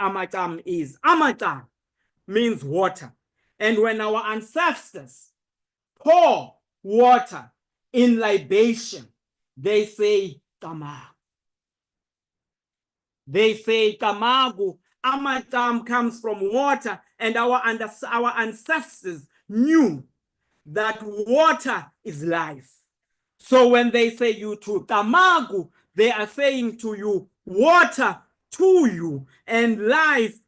amacam is. Amacam means water. And when our ancestors pour water in libation, they say tamagu. They say tamagu. Amacam comes from water, and our ancestors knew that water is life. So when they say you to tamagu, they are saying to you water to you and life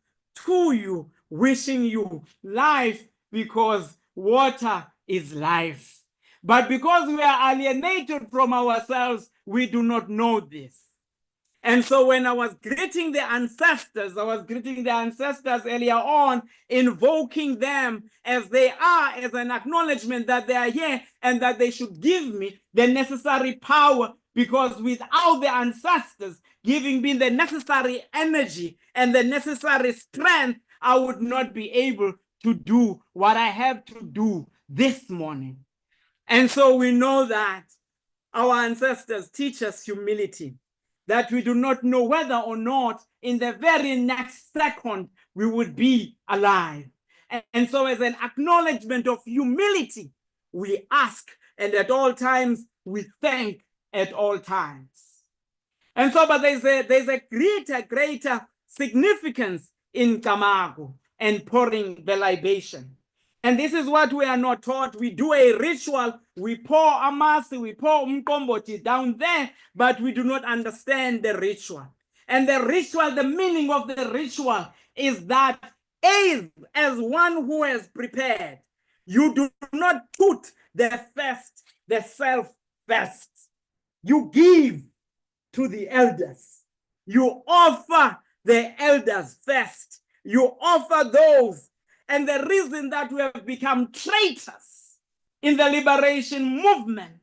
to you, wishing you life because water is life. But because we are alienated from ourselves, we do not know this. And so when I was greeting the ancestors earlier on, invoking them as they are, as an acknowledgement that they are here and that they should give me the necessary power, because without the ancestors giving me the necessary energy and the necessary strength, I would not be able to do what I have to do this morning. And so we know that our ancestors teach us humility, that we do not know whether or not in the very next second we would be alive. And so as an acknowledgement of humility, we ask, and at all times we thank at all times. And so, but there's a greater significance in tamagu and pouring the libation. And this is what we are not taught. We do a ritual, we pour amasi, we pour umkomboti down there, but we do not understand the ritual. And the ritual, the meaning of the ritual is that as one who has prepared, you do not put the self first. You give to the elders. You offer the elders first. You offer those. And the reason that we have become traitors in the liberation movement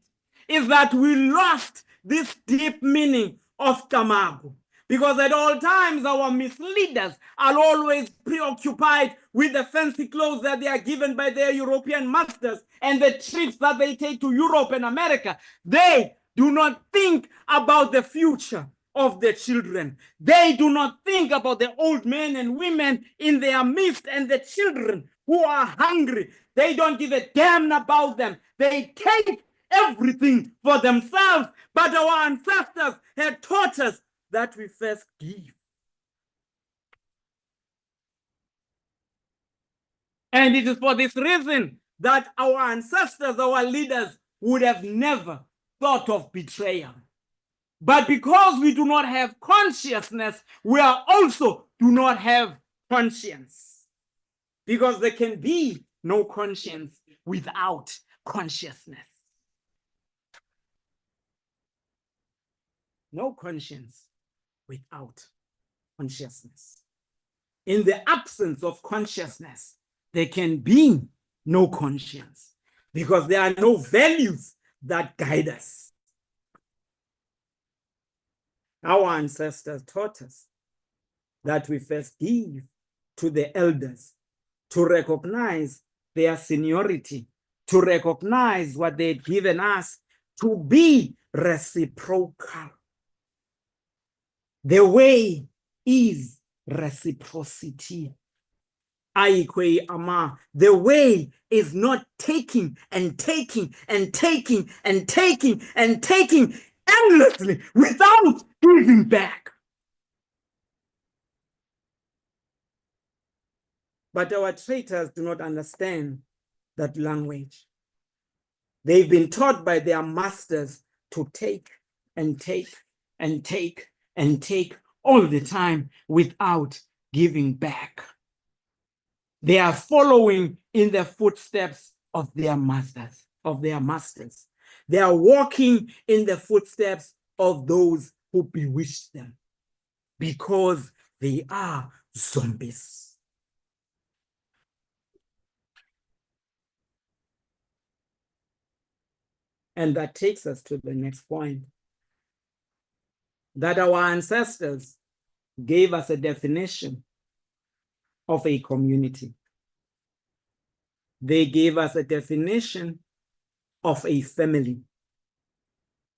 is that we lost this deep meaning of tamagu. Because at all times, our misleaders are always preoccupied with the fancy clothes that they are given by their European masters and the trips that they take to Europe and America. They do not think about the future of the children. They do not think about the old men and women in their midst and the children who are hungry. They don't give a damn about them. They take everything for themselves. But our ancestors had taught us that we first give. And it is for this reason that our ancestors, our leaders, would have never thought of betrayal. But because we do not have consciousness, we are also do not have conscience. Because there can be no conscience without consciousness. No conscience without consciousness. In the absence of consciousness, there can be no conscience because there are no values that guide us. Our ancestors taught us that we first give to the elders to recognize their seniority, to recognize what they've given us, to be reciprocal. The way is reciprocity. The way is not taking and taking and taking and taking and taking endlessly without giving back. But our traitors do not understand that language. They've been taught by their masters to take and take and take and take all the time without giving back. They are following in the footsteps of their masters, They are walking in the footsteps of those who bewitched them because they are zombies. And that takes us to the next point, that our ancestors gave us a definition of a community. They gave us a definition of a family.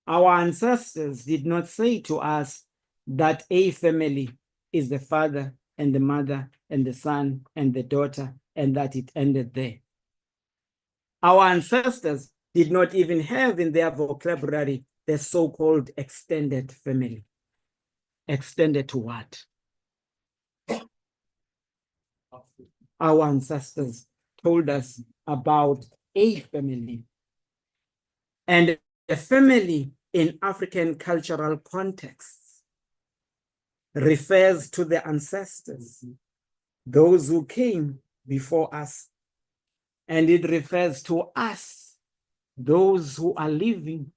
Our ancestors did not say to us that a family is the father, and the mother and the son and the daughter, and that it ended there. Our ancestors did not even have in their vocabulary the so-called extended family. Extended to what? Our ancestors told us about a family. And a family in African cultural contexts refers to the ancestors, those who came before us. And it refers to us, those who are living.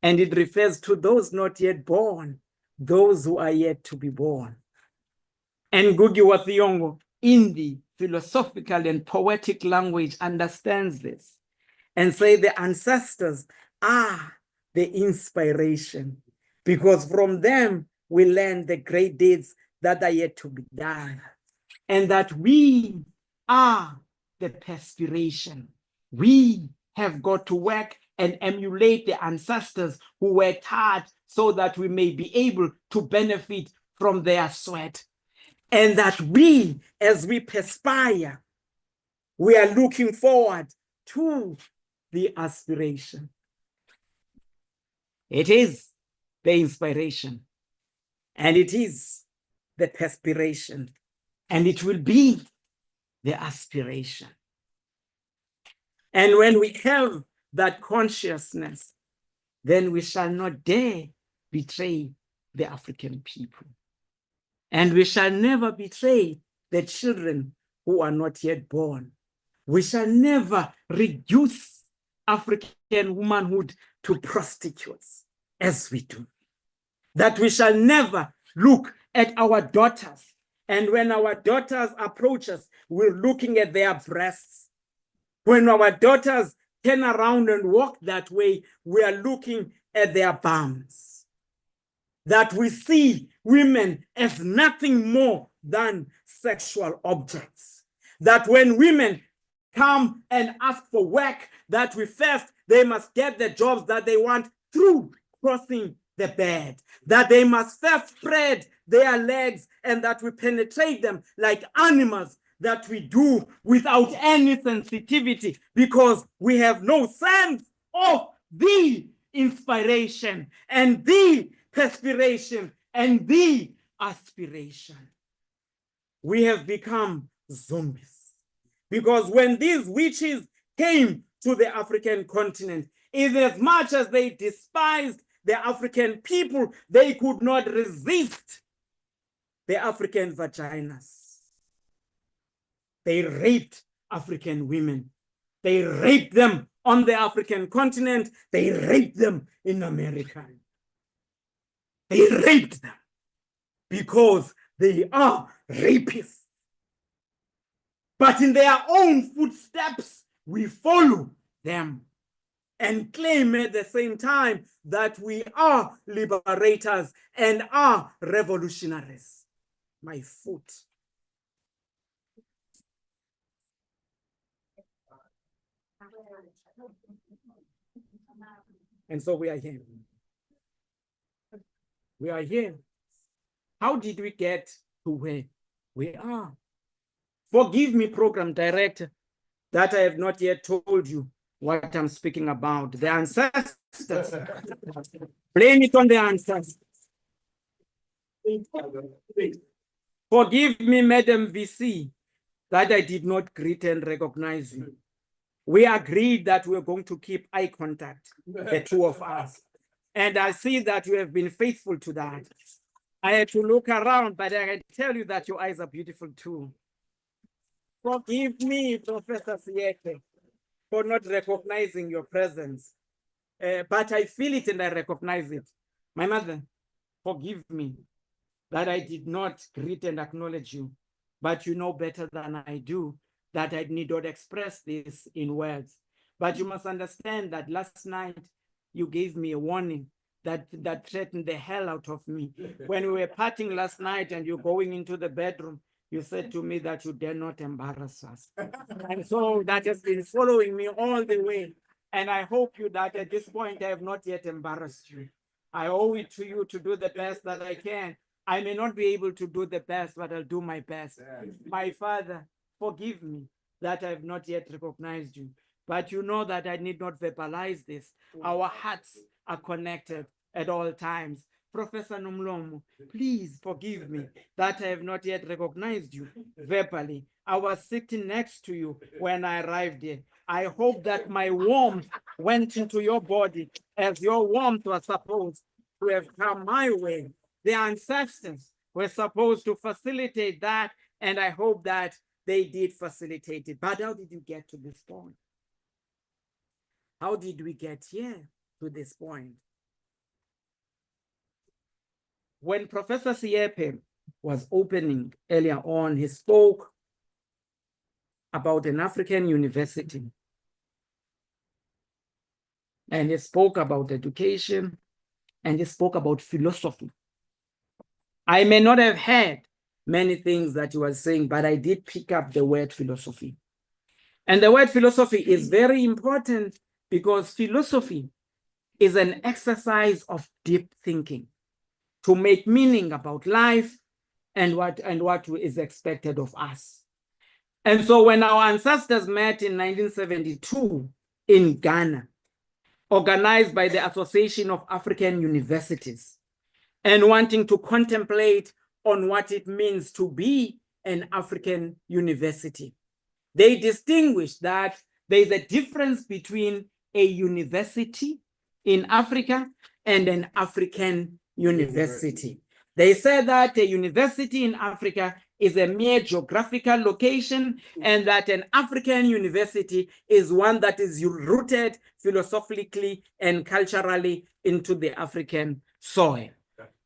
And it refers to those not yet born, those who are yet to be born. And Ngugi wa Thiong'o, in the philosophical and poetic language, understands this and say the ancestors are the inspiration, because from them we learn the great deeds that are yet to be done, and that we are the perspiration. We have got to work and emulate the ancestors who worked hard so that we may be able to benefit from their sweat. And that we, as we perspire, we are looking forward to the aspiration. It is the inspiration, and it is the perspiration, and it will be the aspiration. And when we have that consciousness, then we shall not dare betray the African people. And we shall never betray the children who are not yet born. We shall never reduce African womanhood to prostitutes as we do. That we shall never look at our daughters, and when our daughters approach us, we're looking at their breasts. When our daughters turn around and walk that way, we are looking at their bums. That we see women as nothing more than sexual objects. That when women come and ask for work, that they must get the jobs that they want through crossing the bed. That they must first spread their legs, and that we penetrate them like animals, that we do without any sensitivity, because we have no sense of the inspiration and the perspiration and the aspiration. We have become zombies, because when these witches came to the African continent, in as much as they despised the African people, they could not resist the African vaginas. They raped African women. They raped them on the African continent. They raped them in America. They raped them because they are rapists. But in their own footsteps, we follow them and claim at the same time that we are liberators and are revolutionaries. My foot. And so we are here. We are here. How did we get to where we are? Forgive me, program director, that I have not yet told you what I'm speaking about. The ancestors. Blame it on the ancestors. Forgive me, Madam VC, that I did not greet and recognize you. We agreed that we're going to keep eye contact, the two of us. And I see that you have been faithful to that. I had to look around, but I can tell you that your eyes are beautiful too. Forgive me, Professor Siete, for not recognizing your presence. But I feel it and I recognize it. My mother, forgive me that I did not greet and acknowledge you, but you know better than I do that I need not express this in words. But you must understand that last night you gave me a warning that threatened the hell out of me. When we were parting last night and you're going into the bedroom, you said to me that you dare not embarrass us. And so that has been following me all the way. And I hope you that at this point I have not yet embarrassed you. I owe it to you to do the best that I can I may not be able to do the best, but I'll do my best. My Father, forgive me that I have not yet recognized you. But you know that I need not verbalize this. Our hearts are connected at all times. Professor Nomlomo, please forgive me that I have not yet recognized you verbally. I was sitting next to you when I arrived here. I hope that my warmth went into your body as your warmth was supposed to have come my way. The ancestors were supposed to facilitate that, and I hope that they did facilitate it. But how did you get to this point? How did we get here to this point? When Professor Siepe was opening earlier on, he spoke about an African university. And he spoke about education, and he spoke about philosophy. I may not have heard many things that he was saying, but I did pick up the word philosophy. And the word philosophy is very important because philosophy is an exercise of deep thinking to make meaning about life and what is expected of us. And so when our ancestors met in 1972 in Ghana, organized by the Association of African Universities, and wanting to contemplate on what it means to be an African university, they distinguish that there's a difference between a university in Africa and an African university. They said that a university in Africa is a mere geographical location, and that an African university is one that is rooted philosophically and culturally into the African soil.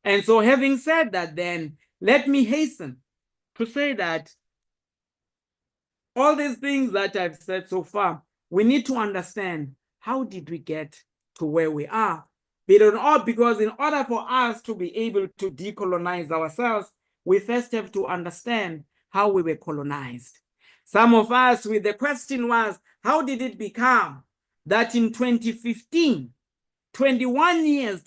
And so having said that, then let me hasten to say that all these things that I've said so far, we need to understand, how did we get to where we are? Because in order for us to be able to decolonize ourselves, we first have to understand how we were colonized. Some of us, with the question was, how did it become that in 2015, 21 years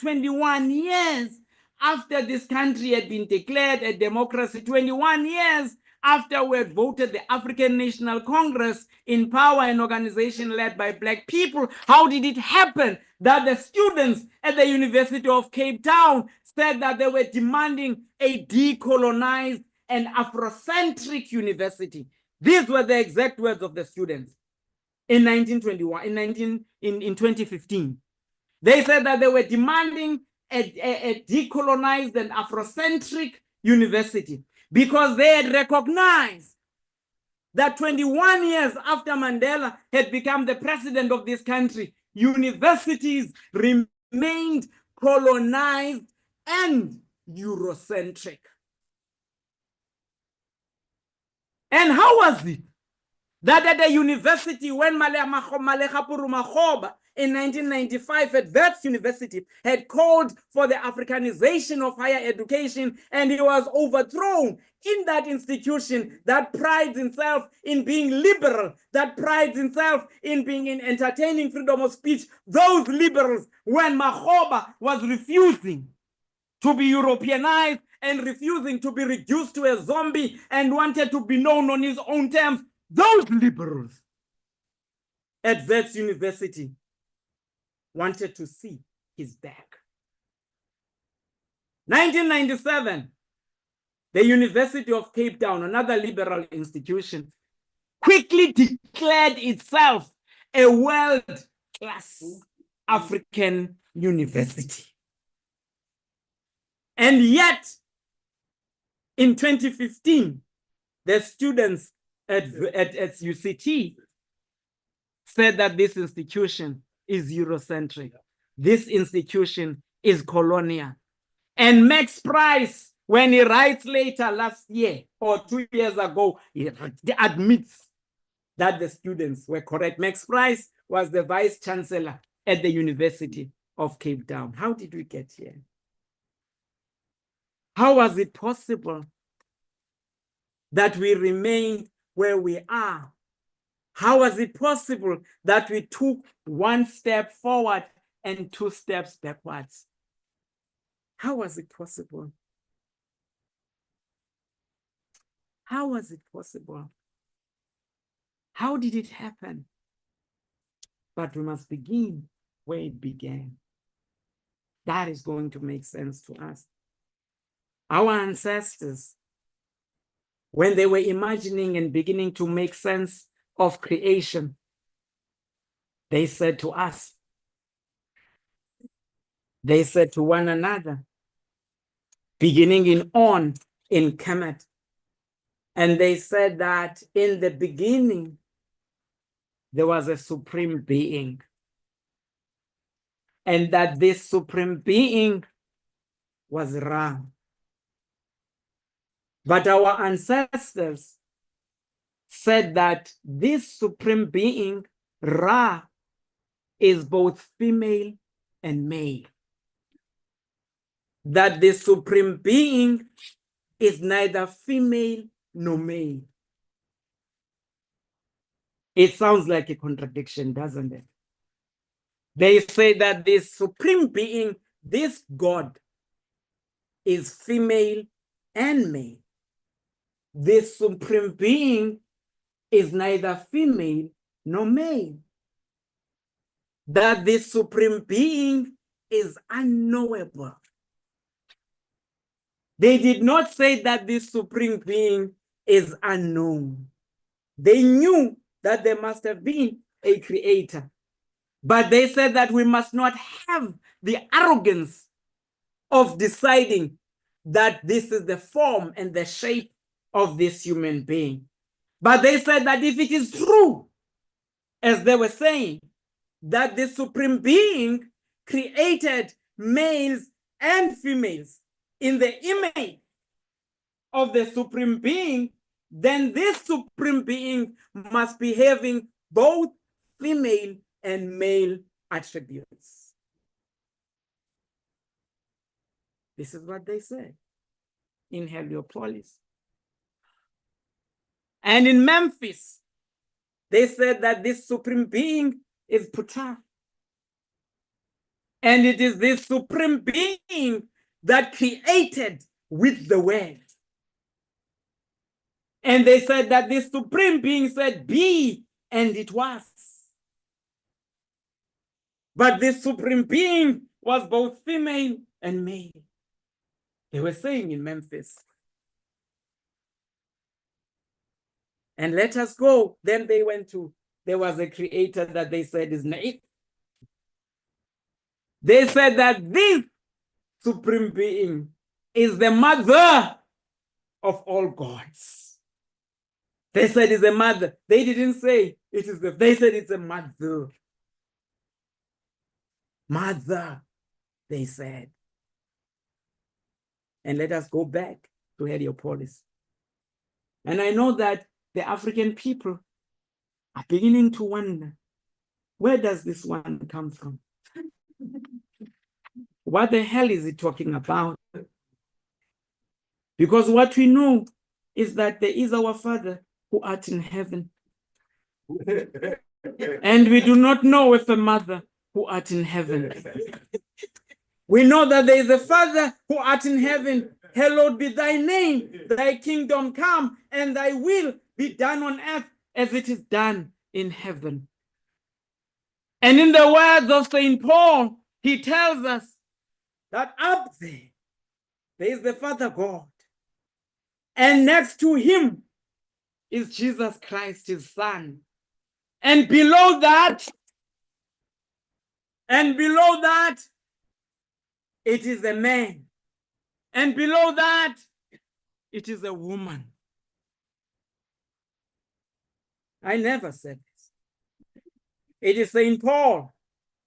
after this country had been declared a democracy, 21 years after we had voted the African National Congress in power, an organization led by Black people, how did it happen that the students at the University of Cape Town said that they were demanding a decolonized and Afrocentric university? These were the exact words of the students in 2015. They said that they were demanding a decolonized and Afrocentric university because they had recognized that 21 years after Mandela had become the president of this country, universities remained colonized and Eurocentric. And how was it that at the university, when Malecha Puru Makgoba in 1995 at Wits University had called for the Africanization of higher education, and he was overthrown in that institution that prides itself in being liberal, that prides itself in being in entertaining freedom of speech, those liberals, when Makgoba was refusing to be Europeanized and refusing to be reduced to a zombie and wanted to be known on his own terms, those liberals at Wits University wanted to see his back. 1997, the University of Cape Town, another liberal institution, quickly declared itself a world-class African university. And yet, in 2015, the students at UCT said that this institution is Eurocentric. This institution is colonial. And Max Price, when he writes later last year or 2 years ago, he admits that the students were correct. Max Price was the vice chancellor at the University of Cape Town. How did we get here? How was it possible that we remained where we are? How was it possible that we took one step forward and 2 steps backwards? How was it possible? How was it possible? How did it happen? But we must begin where it began. That is going to make sense to us. Our ancestors, when they were imagining and beginning to make sense of creation, they said to us, they said to one another, beginning in On, in Kemet, and they said that in the beginning, there was a supreme being, and that this supreme being was Ra. But our ancestors said that this supreme being, Ra, is both female and male. That the supreme being is neither female nor male. It sounds like a contradiction, doesn't it? They say that this supreme being, this God, is female and male. This supreme being is neither female nor male. That this supreme being is unknowable. They did not say that this supreme being is unknown. They knew that there must have been a creator. But they said that we must not have the arrogance of deciding that this is the form and the shape of this human being. But they said that if it is true, as they were saying, that the supreme being created males and females in the image of the supreme being, then this supreme being must be having both female and male attributes. This is what they say in Heliopolis. And in Memphis, they said that this supreme being is Ptah. And it is this supreme being that created with the word. And they said that this supreme being said, be, and it was. But this supreme being was both female and male. They were saying in Memphis. And let us go. Then they went to, there was a creator that they said is Naif. They said that this supreme being is the mother of all gods. They said it's a mother. They didn't say it is the, they said it's a mother. Mother, they said. And let us go back to Heliopolis. And I know that the African people are beginning to wonder, where does this one come from? What the hell is he talking about? Because what we know is that there is our Father who art in heaven. And we do not know of a mother who art in heaven. We know that there is a Father who art in heaven. Hallowed be thy name, thy kingdom come, and thy will be done on earth as it is done in heaven. And in the words of St. Paul, he tells us that up there is the Father God. And next to him is Jesus Christ, his Son. And below that, it is a man. And below that, it is a woman. I never said this. It is St. Paul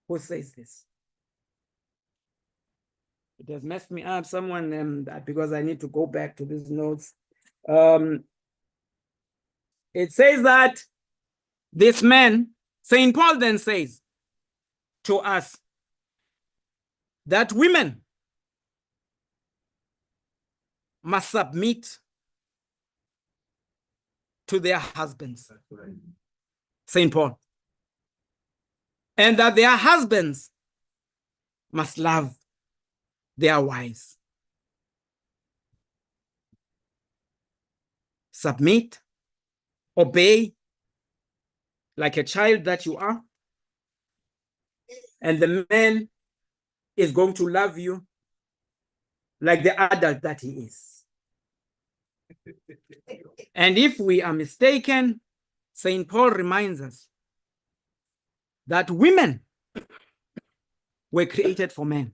who says this. It has messed me up. Someone, because I need to go back to these notes. It says that this man, St. Paul then says to us that women must submit to their husbands. St. Paul. And that their husbands must love their wives. submit, obey, like a child that you are. And the man is going to love you like the adult that he is. And if we are mistaken, St. Paul reminds us that women were created for men.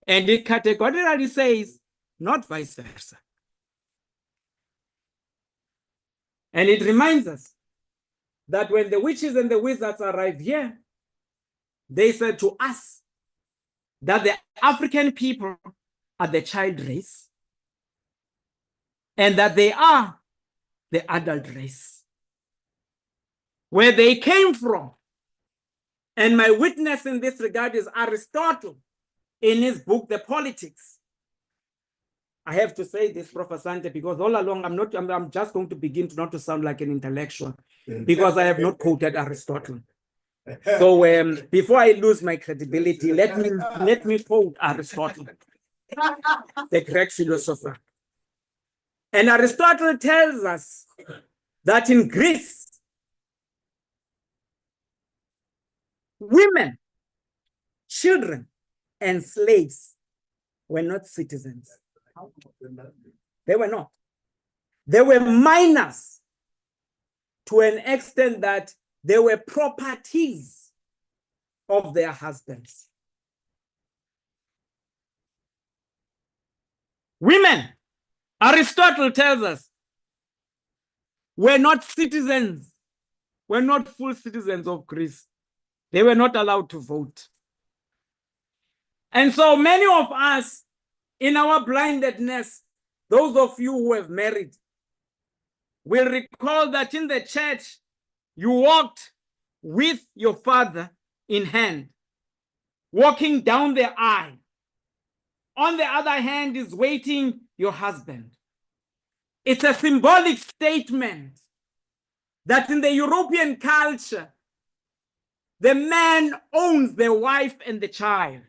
And it categorically says, not vice versa. And it reminds us that when the witches and the wizards arrived here, they said to us that the African people are the child race and that they are the adult race. Where they came from, and my witness in this regard is Aristotle in his book, The Politics. I have to say this, Professor Sante, because all along I'm just going to begin to not to sound like an intellectual because I have not quoted Aristotle. So before I lose my credibility, let me quote Aristotle, the Greek philosopher. And Aristotle tells us that in Greece, women, children, and slaves were not citizens. They were not. They were minors to an extent that they were properties of their husbands. Women, Aristotle tells us, were not citizens, were not full citizens of Greece. They were not allowed to vote. And so many of us, in our blindedness, those of you who have married, will recall that in the church, you walked with your father in hand, walking down the aisle. On the other hand is waiting your husband. It's a symbolic statement that in the European culture, the man owns the wife and the child.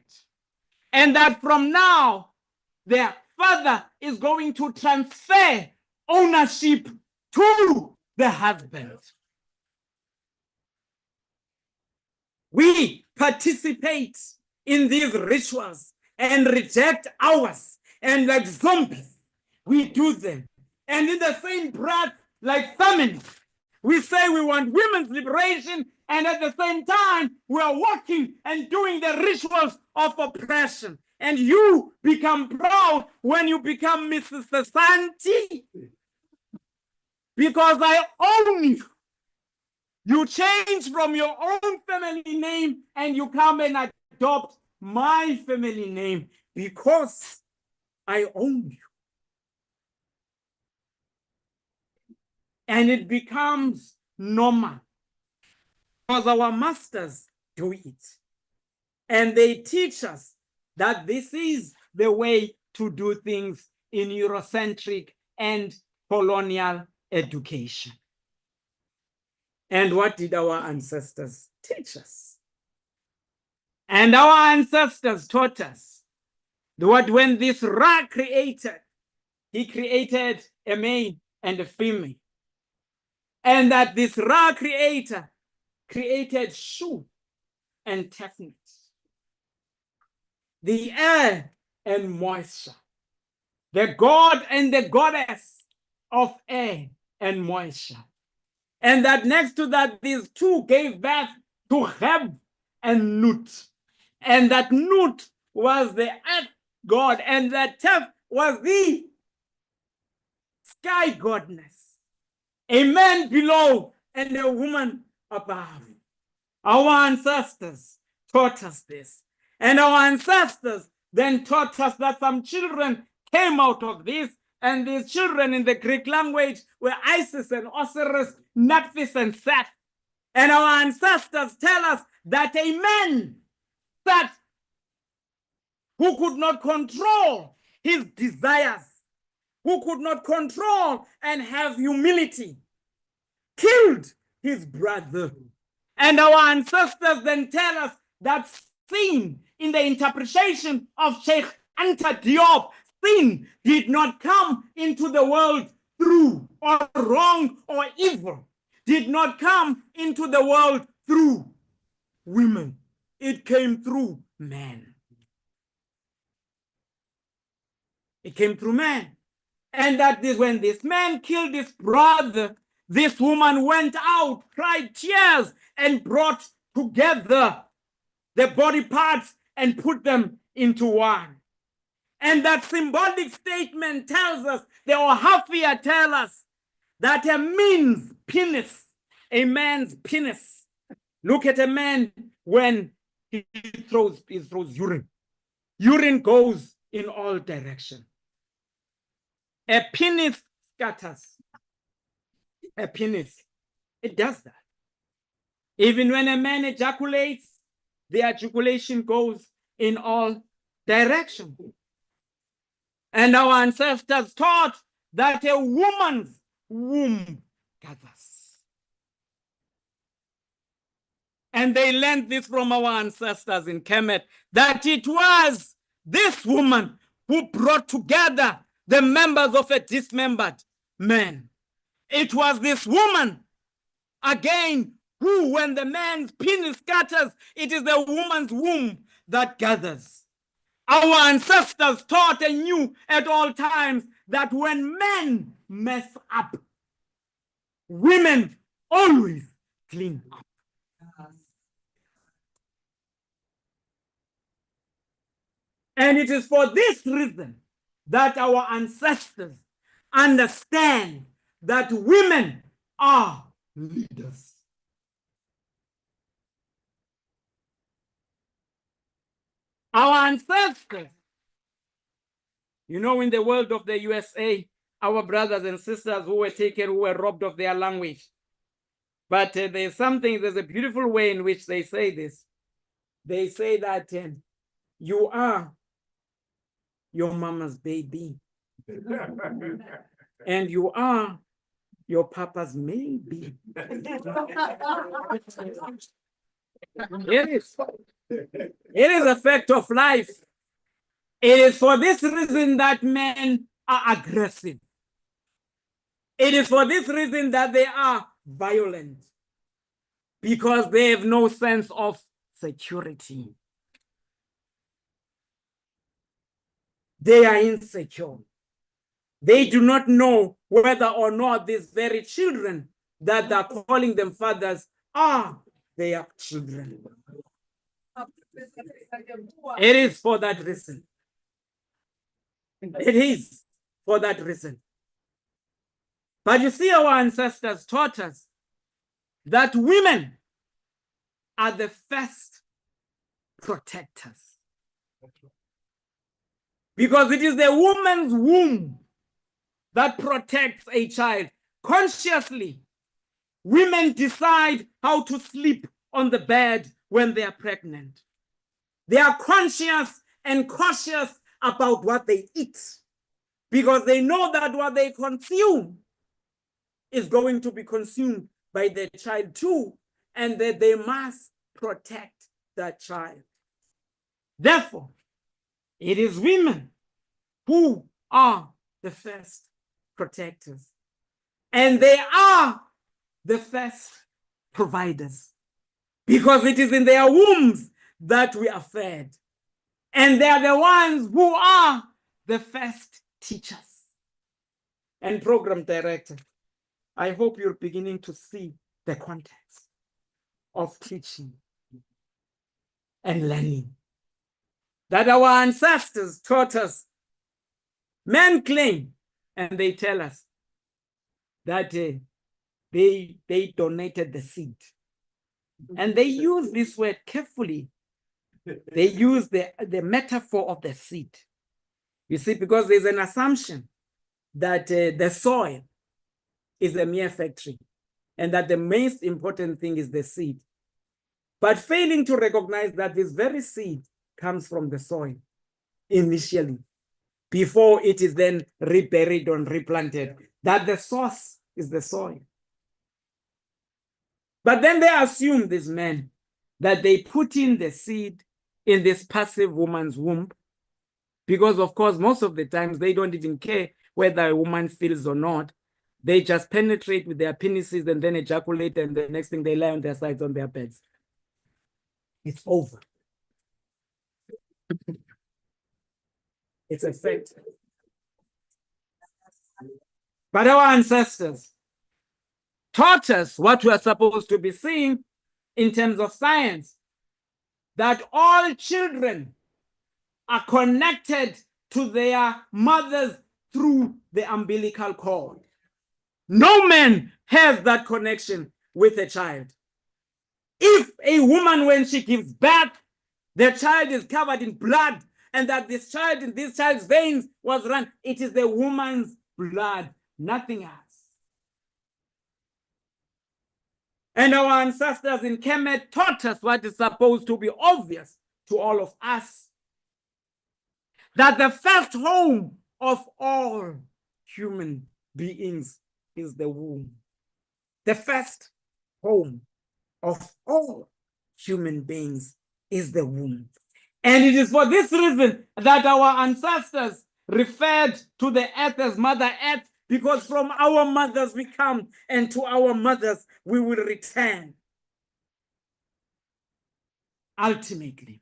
And that from now, the father is going to transfer ownership to the husband. We participate in these rituals and reject ours. And like zombies, we do them. And in the same breath, like feminists, we say we want women's liberation, and at the same time, we are working and doing the rituals of oppression. And you become proud when you become Mrs. Santi, because I own you. You change from your own family name and you come and adopt my family name because I own you. And it becomes normal because our masters do it. And they teach us that this is the way to do things in Eurocentric and colonial education. And what did our ancestors teach us? And our ancestors taught us that when this Ra created, he created a male and a female. And that this Ra creator created Shu and Tefnut, the air and moisture, the god and the goddess of air and moisture. And that next to that, these two gave birth to Heb and Nut. And that Nut was the earth god, and that Tef was the sky goddess. A man below and a woman above. Our ancestors taught us this. And our ancestors then taught us that some children came out of this, and these children in the Greek language were Isis and Osiris, Nephthys and Seth. And our ancestors tell us that a man, Seth, who could not control his desires, who could not control and have humility, killed his brother. And our ancestors then tell us that sin, in the interpretation of Sheikh Anta Diop, sin did not come into the world through, or wrong or evil did not come into the world through women. It came through men. It came through men. And that is when this man killed his brother, this woman went out, cried tears, and brought together the body parts and put them into one. And that symbolic statement tells us, the Ohafia tell us, that a man's penis, look at a man when he throws urine. Urine goes in all directions. A penis scatters. A penis, it does that. Even when a man ejaculates, the ejaculation goes in all directions. And our ancestors taught that a woman's womb gathers. And they learned this from our ancestors in Kemet, that it was this woman who brought together the members of a dismembered man. It was this woman, again, who, when the man's penis scatters, it is the woman's womb that gathers. Our ancestors taught and knew at all times that when men mess up, women always clean up. And it is for this reason that our ancestors understand that women are leaders. Our ancestors, you know, in the world of the USA, our brothers and sisters who were taken, who were robbed of their language. But there's a beautiful way in which they say this. They say that you are your mama's baby. And you are your papa's maybe. It is. It is a fact of life. It is for this reason that men are aggressive. It is for this reason that they are violent, because they have no sense of security. They are insecure. They do not know whether or not these very children that are calling them fathers are their children. It is for that reason. It is for that reason. But you see, our ancestors taught us that women are the first protectors. Because it is the woman's womb that protects a child. Consciously, women decide how to sleep on the bed when they are pregnant. They are conscious and cautious about what they eat, because they know that what they consume is going to be consumed by the child too, and that they must protect that child. Therefore, it is women who are the first protectors, and they are the first providers, because it is in their wombs that we are fed, and they are the ones who are the first teachers. And program director, I hope you're beginning to see the context of teaching and learning that our ancestors taught us. Men claim, and they tell us that they donated the seed. And they use this word carefully. They use the metaphor of the seed. You see, because there's an assumption that the soil is a mere factory, and that the most important thing is the seed. But failing to recognize that this very seed comes from the soil initially, before it is then reburied and replanted, that the source is the soil. But then they assume, these men, that they put in the seed in this passive woman's womb, because of course, most of the times they don't even care whether a woman feels or not. They just penetrate with their penises and then ejaculate, and the next thing they lie on their sides on their beds. It's over. It's a fact. But our ancestors taught us what we are supposed to be seeing in terms of science, that all children are connected to their mothers through the umbilical cord. No man has that connection with a child. If a woman, when she gives birth, the child is covered in blood, and that this child in this child's veins was run, it is the woman's blood, nothing else. And our ancestors in Kemet taught us what is supposed to be obvious to all of us, that the first home of all human beings is the womb. The first home of all human beings is the womb. And it is for this reason that our ancestors referred to the earth as Mother Earth, because from our mothers we come, and to our mothers we will return ultimately.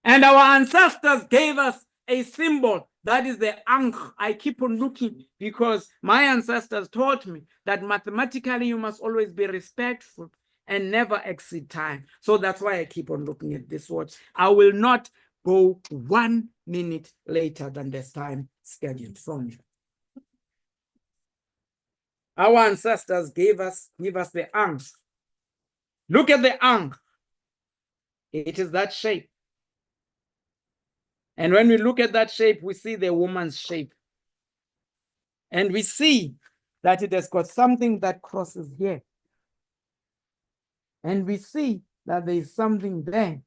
And our ancestors gave us a symbol, that is the Ankh. I keep on looking because my ancestors taught me that mathematically you must always be respectful and never exceed time. So that's why I keep on looking at this watch. I will not go 1 minute later than this time scheduled for me. Our ancestors give us the Ankh. Look at the Ankh. It is that shape. And when we look at that shape, we see the woman's shape. And we see that it has got something that crosses here. And we see that there is something there.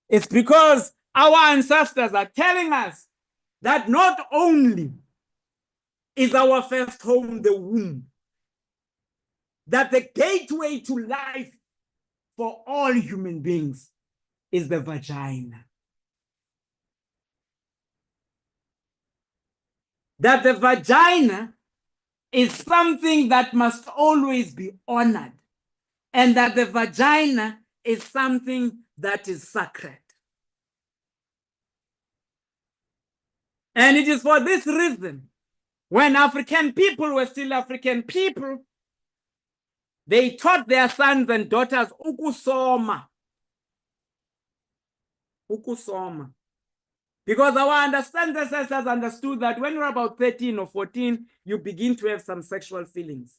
It's because our ancestors are telling us that not only is our first home the womb, that the gateway to life for all human beings is the vagina. That the vagina is something that must always be honored, and that the vagina is something that is sacred. And it is for this reason, when African people were still African people, they taught their sons and daughters ukusoma. Ukusoma. Because our ancestors understood that when you're about 13 or 14, you begin to have some sexual feelings.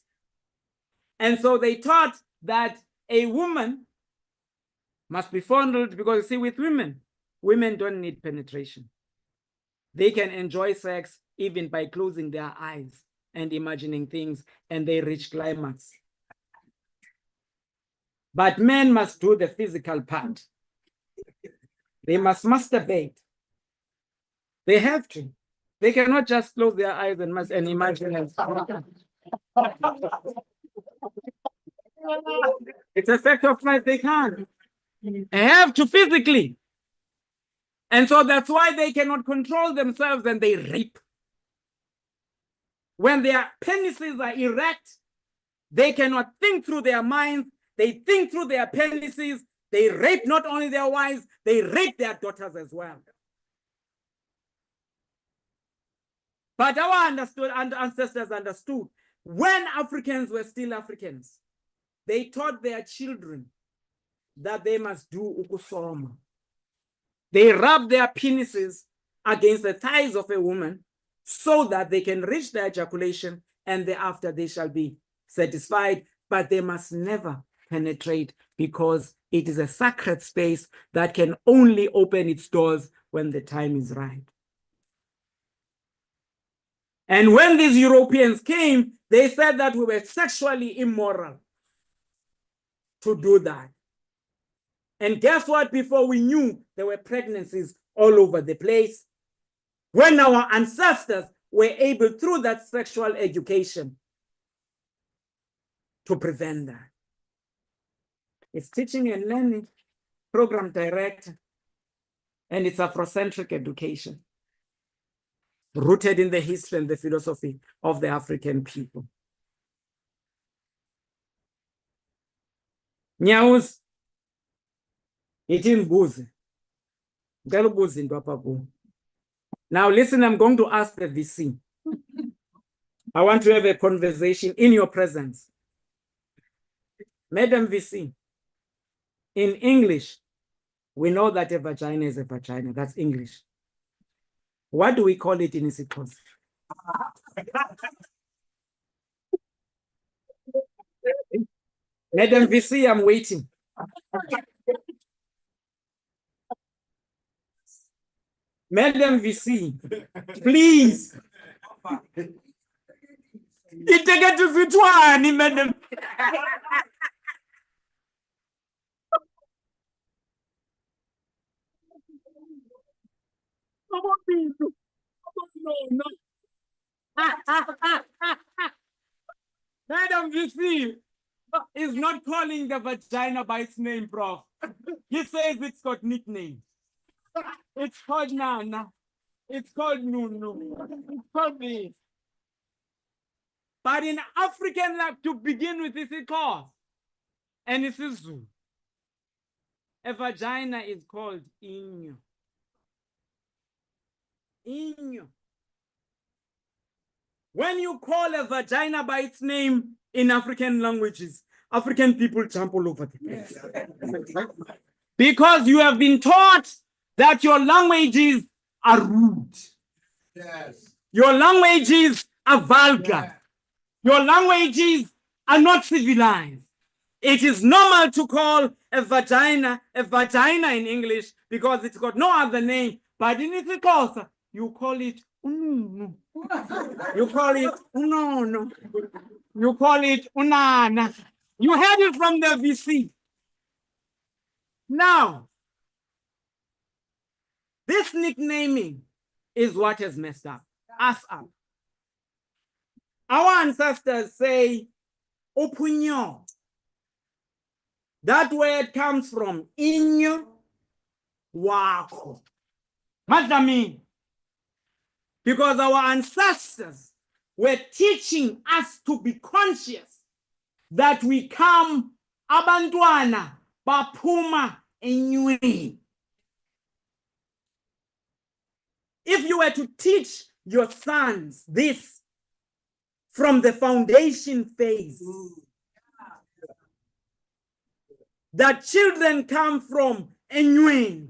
And so they taught that a woman must be fondled, because you see, with women don't need penetration. They can enjoy sex even by closing their eyes and imagining things, and they reach climax. But men must do the physical part. They must masturbate. They have to. They cannot just close their eyes and imagine. It's a fact of life. They can't. They have to physically. And so that's why they cannot control themselves and they rape. When their penises are erect, they cannot think through their minds. They think through their penises. They rape not only their wives, they rape their daughters as well. But our ancestors understood, when Africans were still Africans, they taught their children that they must do ukusoma. They rub their penises against the thighs of a woman so that they can reach their ejaculation, and thereafter they shall be satisfied, but they must never penetrate, because it is a sacred space that can only open its doors when the time is right. And when these Europeans came, they said that we were sexually immoral to do that. And guess what? Before we knew, there were pregnancies all over the place. When our ancestors were able, through that sexual education, to prevent that. It's teaching and learning program director, and it's Afrocentric education. rooted in the history and the philosophy of the African people. Nyaus, ithi ngibuze. Ngicela ubuze into apha kuwe. Now listen, I'm going to ask the VC. I want to have a conversation in your presence. Madam VC, in English, we know that a vagina is a vagina. That's English. What do we call it in isiXhosa? Madam VC, I'm waiting. Madam VC, please. Iteke tufitwani, Madam. No. Madam VC is not calling the vagina by its name, Prof. He says it's got nicknames. It's called Nana. It's called Nunu. It's called this. But in African life, to begin with, this is called, and this is Zulu. A vagina is called inyo. Inyo. When you call a vagina by its name in African languages, African people jump all over the place. Because you have been taught that your languages are rude. Yes. Your languages are vulgar. Your languages are not civilized. It is normal to call a vagina in English because it's got no other name. But in isiXhosa, you call it ununu. You call it unono. You call it unana. You heard it from the VC. Now, this nicknaming is what has messed us up. Our ancestors say, opunyo. That word comes from inyo wako. What does that mean? Because our ancestors were teaching us to be conscious that we come abantwana baphuma enyweni. If you were to teach your sons this from the foundation phase, that children come from enyweni,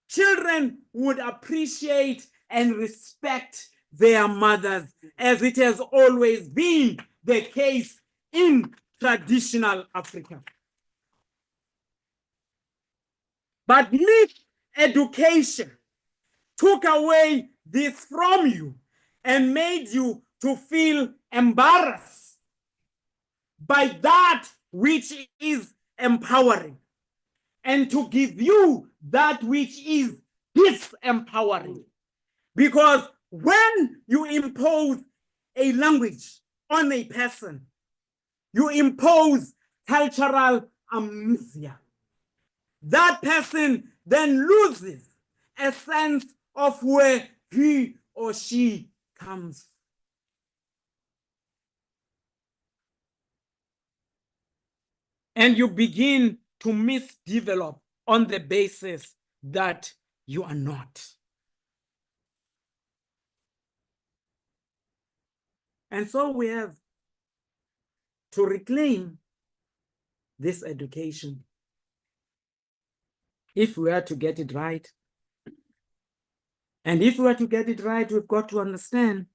children would appreciate and respect their mothers, as it has always been the case in traditional Africa. But education took away this from you and made you to feel embarrassed by that which is empowering, and to give you that which is disempowering. Because when you impose a language on a person, you impose cultural amnesia. That person then loses a sense of where he or she comes from. And you begin to misdevelop on the basis that you are not. And so we have to reclaim this education if we are to get it right. And if we are to get it right, we've got to understand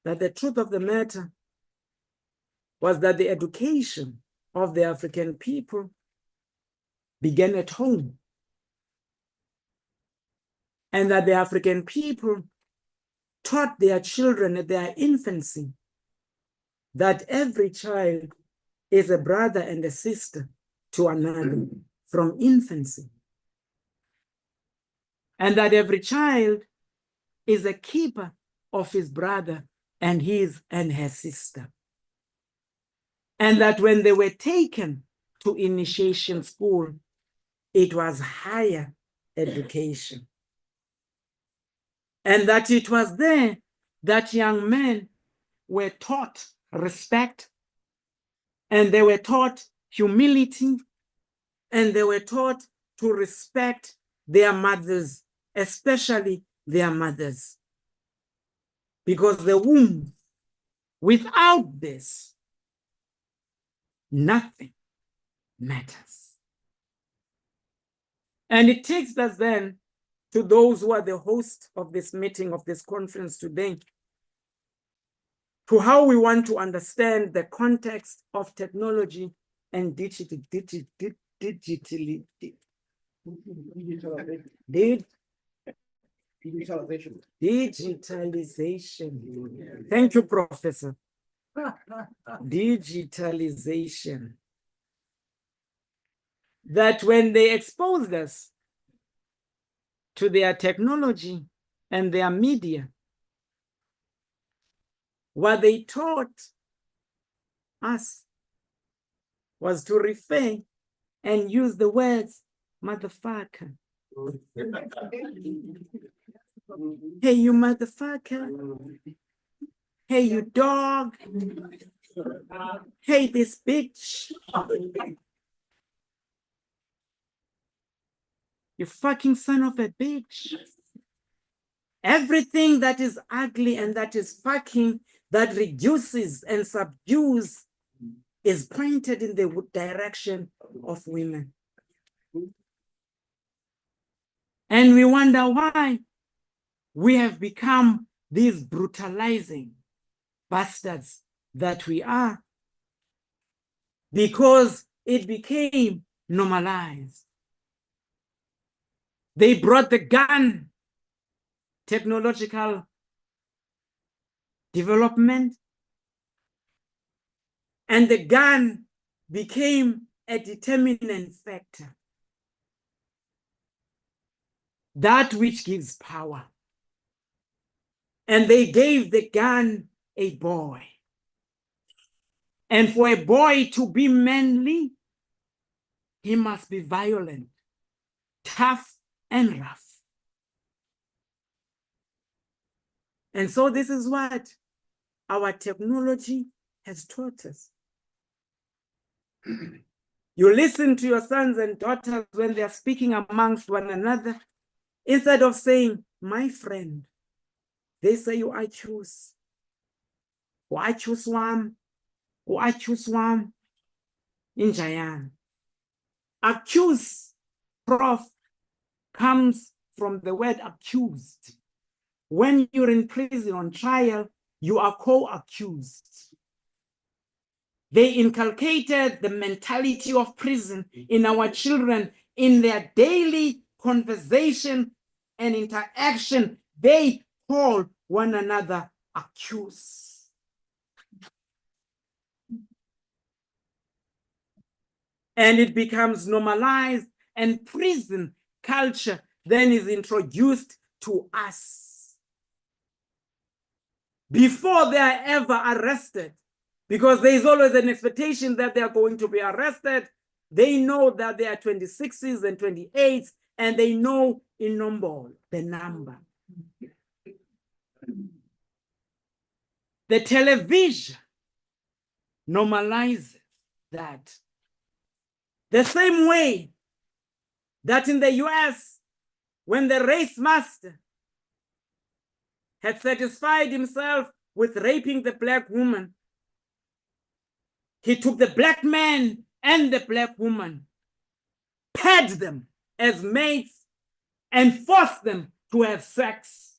that the truth of the matter was that the education of the African people began at home. And that the African people taught their children at their infancy that every child is a brother and a sister to another from infancy. And that every child is a keeper of his brother and his and her sister. And that when they were taken to initiation school, it was higher education. And that it was there that young men were taught respect, and they were taught humility, and they were taught to respect their mothers, especially their mothers. Because the womb, without this, nothing matters. And it takes us then to those who are the host of this meeting, of this conference today, to how we want to understand the context of technology and digitalization. Thank you, Professor. Digitalization. That when they exposed us to their technology and their media, what they taught us was to refer and use the words motherfucker. Hey, you motherfucker. Hey, you dog. Hey, this bitch. You fucking son of a bitch. Everything that is ugly and that is fucking, that reduces and subdues, is pointed in the direction of women. And we wonder why we have become these brutalizing bastards that we are, because it became normalized. They brought the gun, technological development, and the gun became a determinant factor. That which gives power. And they gave the gun a boy. And for a boy to be manly, he must be violent, tough, and rough. And so this is what our technology has taught us. You listen to your sons and daughters when they are speaking amongst one another. Instead of saying, my friend, they say you I choose. Or I choose one. Or I choose one. In Jayan. Accuse, prof, comes from the word accused. When you're in prison on trial, you are co-accused. They inculcated the mentality of prison in our children in their daily conversation and interaction. They call one another accused. And it becomes normalized, and prison culture then is introduced to us. Before they are ever arrested, because there is always an expectation that they are going to be arrested, they know that they are 26s and 28s, and they know in number, the number. The television normalizes that. The same way that in the US, when the race master had satisfied himself with raping the black woman, he took the black man and the black woman, paired them as mates, and forced them to have sex.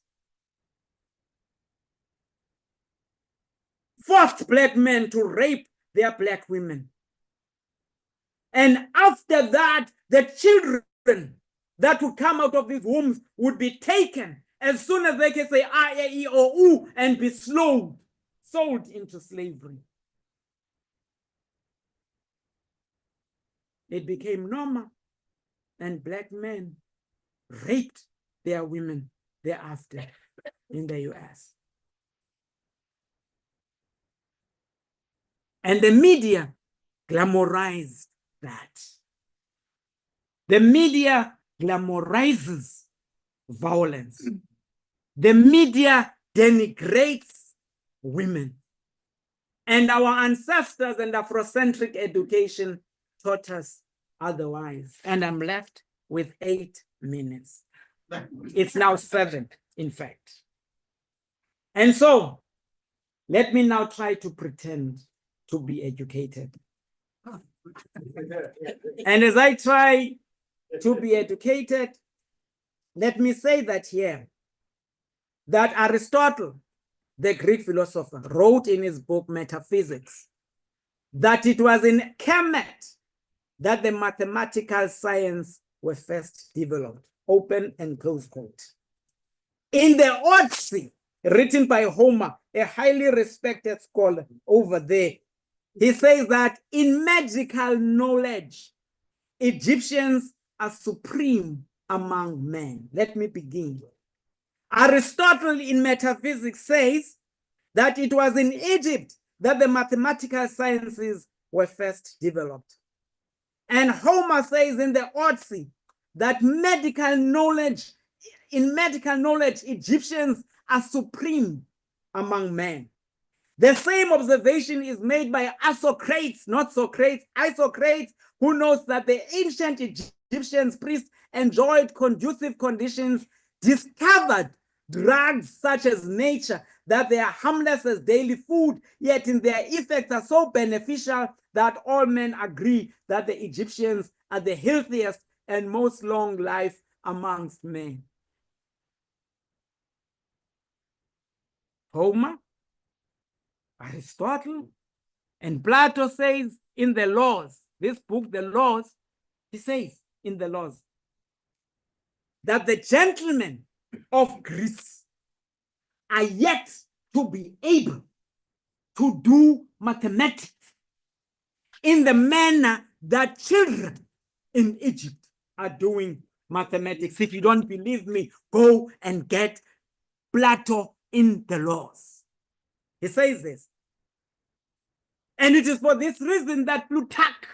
Forced black men to rape their black women. And after that, the children that would come out of these wombs would be taken as soon as they can say I, A, E, O, U, and be sold into slavery. It became normal, and black men raped their women thereafter in the US. And the media glamorized that. The media glamorizes violence. The media denigrates women. And our ancestors and Afrocentric education taught us otherwise. And I'm left with 8 minutes. It's now 7, in fact. And so, let me now try to pretend to be educated. And as I try to be educated, let me say that here, that Aristotle, the Greek philosopher, wrote in his book Metaphysics that it was in Kemet that the mathematical science were first developed, open and close quote. In the Odyssey, written by Homer, a highly respected scholar over there, he says that in magical knowledge, Egyptians are supreme among men. Let me begin. Aristotle in Metaphysics says that it was in Egypt that the mathematical sciences were first developed. And Homer says in the Odyssey that in medical knowledge, Egyptians are supreme among men. The same observation is made by Isocrates, not Socrates, Isocrates, who notes that the ancient Egyptian priests enjoyed conducive conditions, discovered drugs such as nature, that they are harmless as daily food, yet in their effects are so beneficial that all men agree that the Egyptians are the healthiest and most long life amongst men. Homer, Aristotle, and Plato says in the Laws, this book, the Laws, he says in the Laws that the gentlemen of Greece are yet to be able to do mathematics in the manner that children in Egypt are doing mathematics. If you don't believe me, go and get Plato in the Laws. He says this. And it is for this reason that Plutarch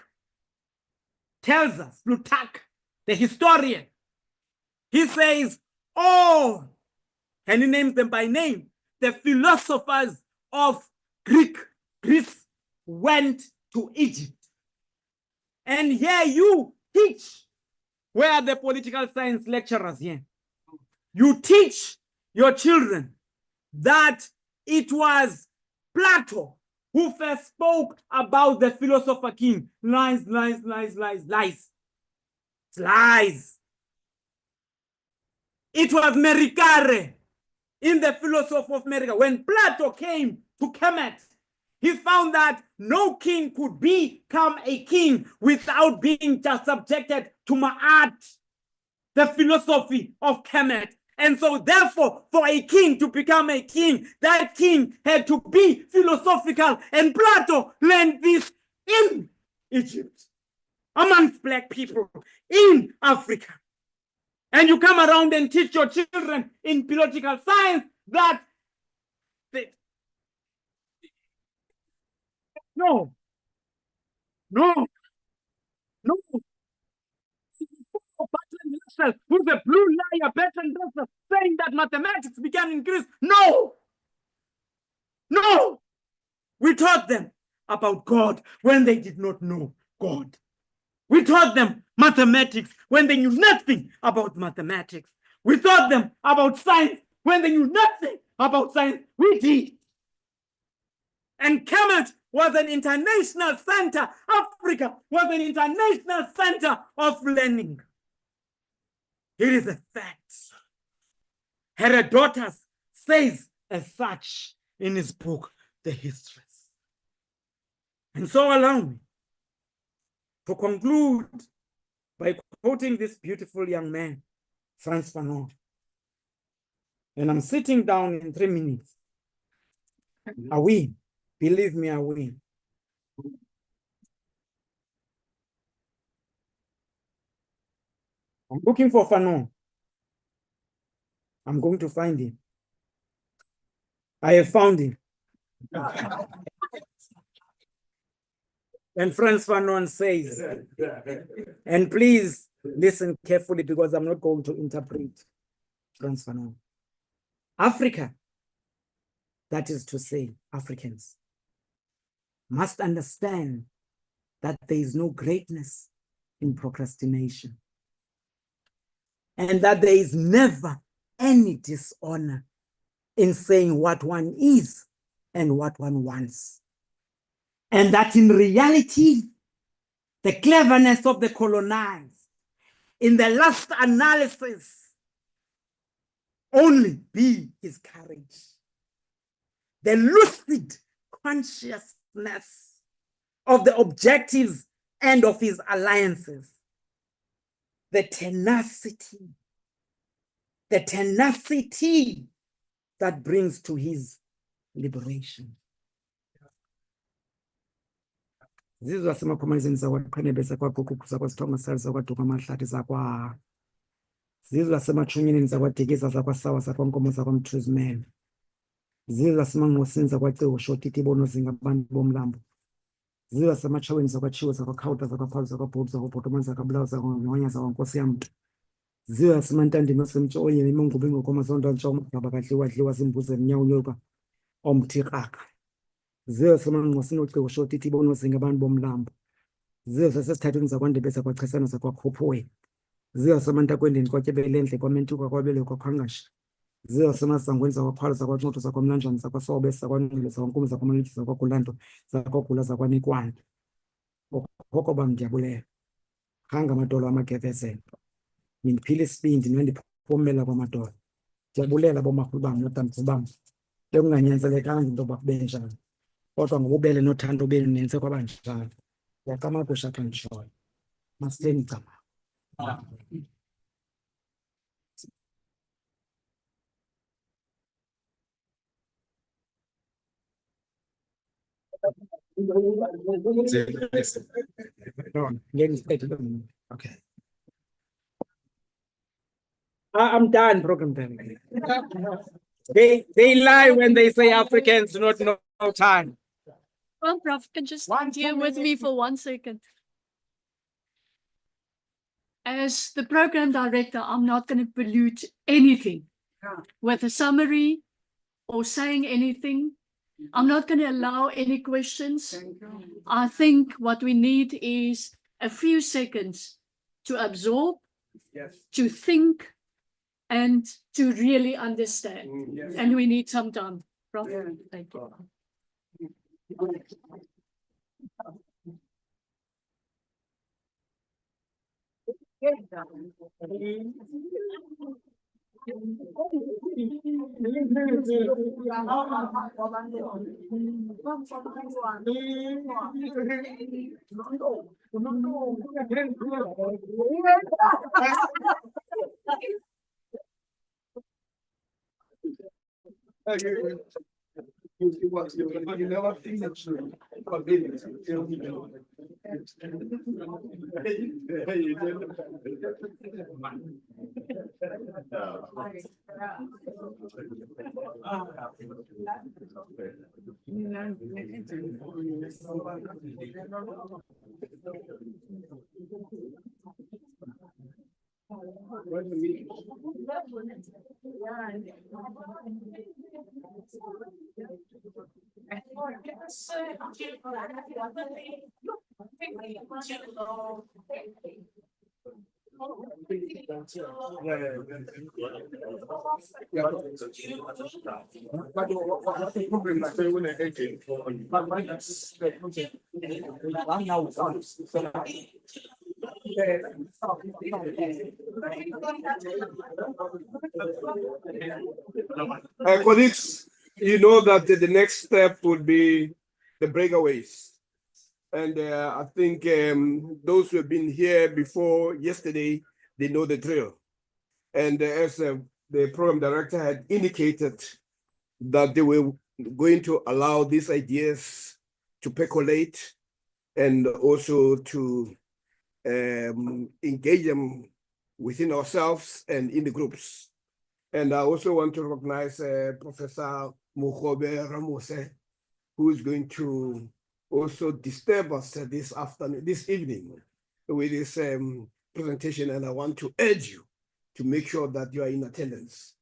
tells us, Plutarch, the historian, he says, oh, and he names them by name, the philosophers of Greece went to Egypt. And here you teach, where are the political science lecturers here? You teach your children that it was Plato who first spoke about the philosopher king. Lies, lies, lies, lies, lies. It's lies. It was Mercare in the Philosophy of America. When Plato came to Kemet, he found that no king could become a king without being just subjected to Ma'at, the philosophy of Kemet. And so therefore, for a king to become a king, that king had to be philosophical. And Plato learned this in Egypt, amongst black people, in Africa. And you come around and teach your children in political science that no. Bertrand Russell, who's a blue liar, Bertrand Russell, saying that mathematics began in Greece. No. We taught them about God when they did not know God. We taught them mathematics when they knew nothing about mathematics. We taught them about science when they knew nothing about science. We did. And Kemet was an international center. Africa was an international center of learning. It is a fact. Herodotus says as such in his book, The Histories. And so allow me to conclude by quoting this beautiful young man, Frantz Fanon. And I'm sitting down in 3 minutes. I win. Believe me, I win. I'm looking for Fanon. I'm going to find him. I have found him. And Frantz Fanon says, and please listen carefully because I'm not going to interpret Frantz Fanon. Africa, that is to say, Africans, must understand that there is no greatness in procrastination, and that there is never any dishonor in saying what one is and what one wants. And that in reality, the cleverness of the colonized, in the last analysis, only be his courage, the lucid consciousness of the objectives and of his alliances, the tenacity that brings to his liberation. Zizwa semakhomalizini zakwaqhenebe zakwagugugu zakwasithoma sali zakwaduka amahlathi zakwa zizwa semathunyenini zakwadikisa zakwasawa zakwankomo zakwamthuzimele zizwa semangqosini zakwacewu shotiti bonozinga abantu bomlambo zizwa sematshaweni zakwatshiwo zakwakhawuta zakwaphalu zakwabhulu zakwabhotomani zakabulawa zakwanyonya zakwankosi yamntu zizwa semantandini osemtshoyeni imongubi ngokoma zonto ntshomagaba kadliwadliwa zimbuze mnyawunyoka omthikaka zizwa semangqosini ocewu shotiti bonozinga abantu bomlambo zizwa sesithathweni zakwandebe zakwachesana zakwakhuphuwe zizwa semantakwendeni kwatyebelendle kwamentuka kwabele kwakhangasha zizwa semasangweni zakwaphalu zakwancoto zakwamlanjani zakwasobe zakwanqile zakwankume zakwamalithi zakwagulanto zakwagula zakwanikwana okhoko bam ndiyabulela khanga amadolo amagevezelo nindiphile isibindi nondiphumela kwamadolo ndiyabulela bomakhulu bam notamkhulu bam bekunganyanzelekanga into yoba kube njalo kodwa ngobubele nothando benu nenze kwabanjalo ndiyaqamagusha xa ndishoyo masitheni cama. Okay. I'm done, program time. They lie when they say Africans do not know time. Well, Prof, can just deal with me for 1 second. As the program director, I'm not going to pollute anything with a summary or saying anything. I'm not going to allow any questions. I think what we need is a few seconds to absorb, to think, and to really understand. And we need some time. Prof, thank you. Colleagues, you know that the next step would be the breakaways. And I think those who have been here before yesterday, they know the drill. And as the program director had indicated that they were going to allow these ideas to percolate and also to engage them within ourselves and in the groups. And I also want to recognize Professor Mokgobe Ramose, who is going to also disturb us this evening with this presentation. And I want to urge you to make sure that you are in attendance.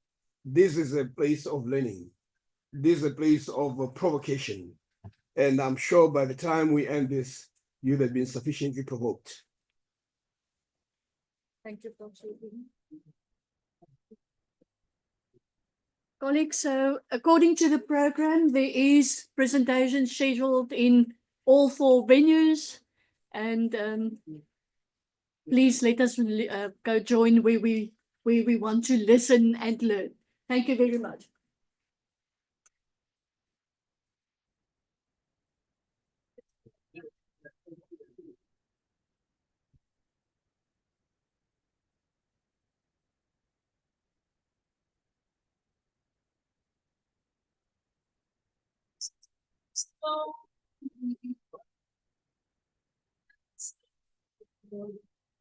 This is a place of learning. This is a place of provocation. And I'm sure by the time we end this, you have been sufficiently provoked. Thank you, colleagues, so according to the program, there is presentation scheduled in all 4 venues, and please let us go join where we want to listen and learn. Thank you very much.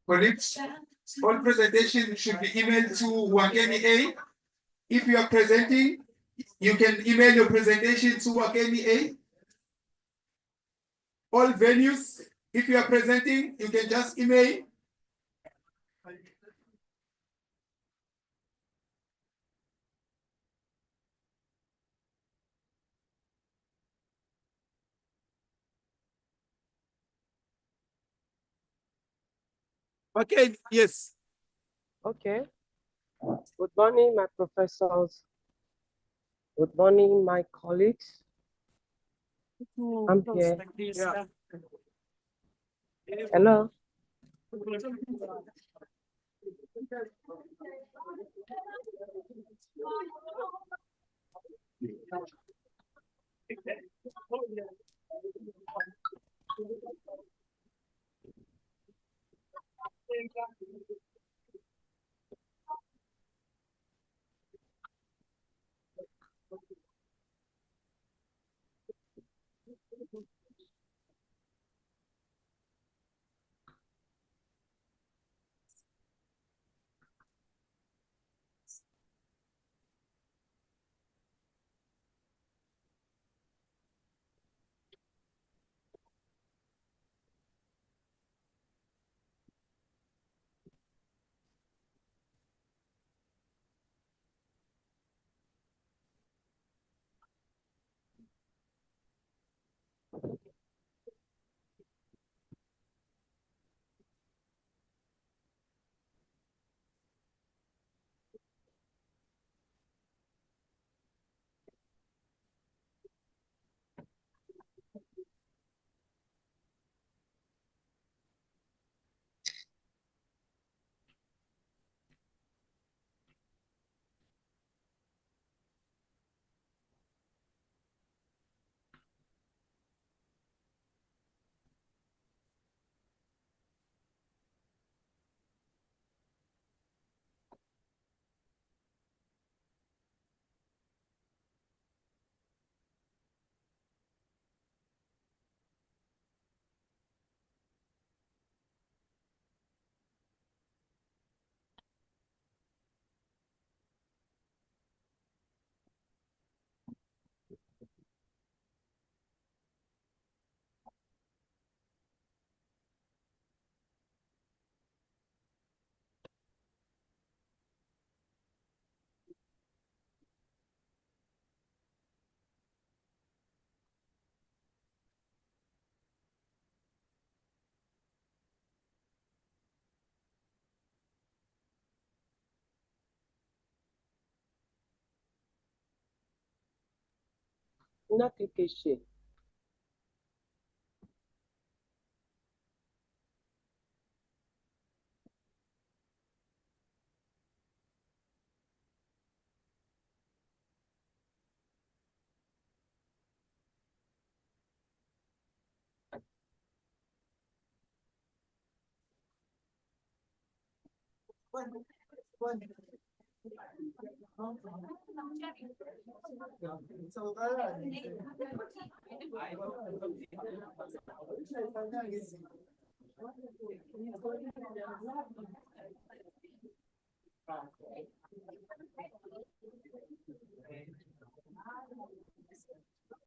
Colleagues, all presentations should be emailed to Wakeni A. If you are presenting, you can email your presentation to Wakeni A. All venues, if you are presenting, you can just email. Okay, yes. Okay. Good morning, my professors. Good morning, my colleagues. I'm here. Yeah. Hello. Nakikeshe.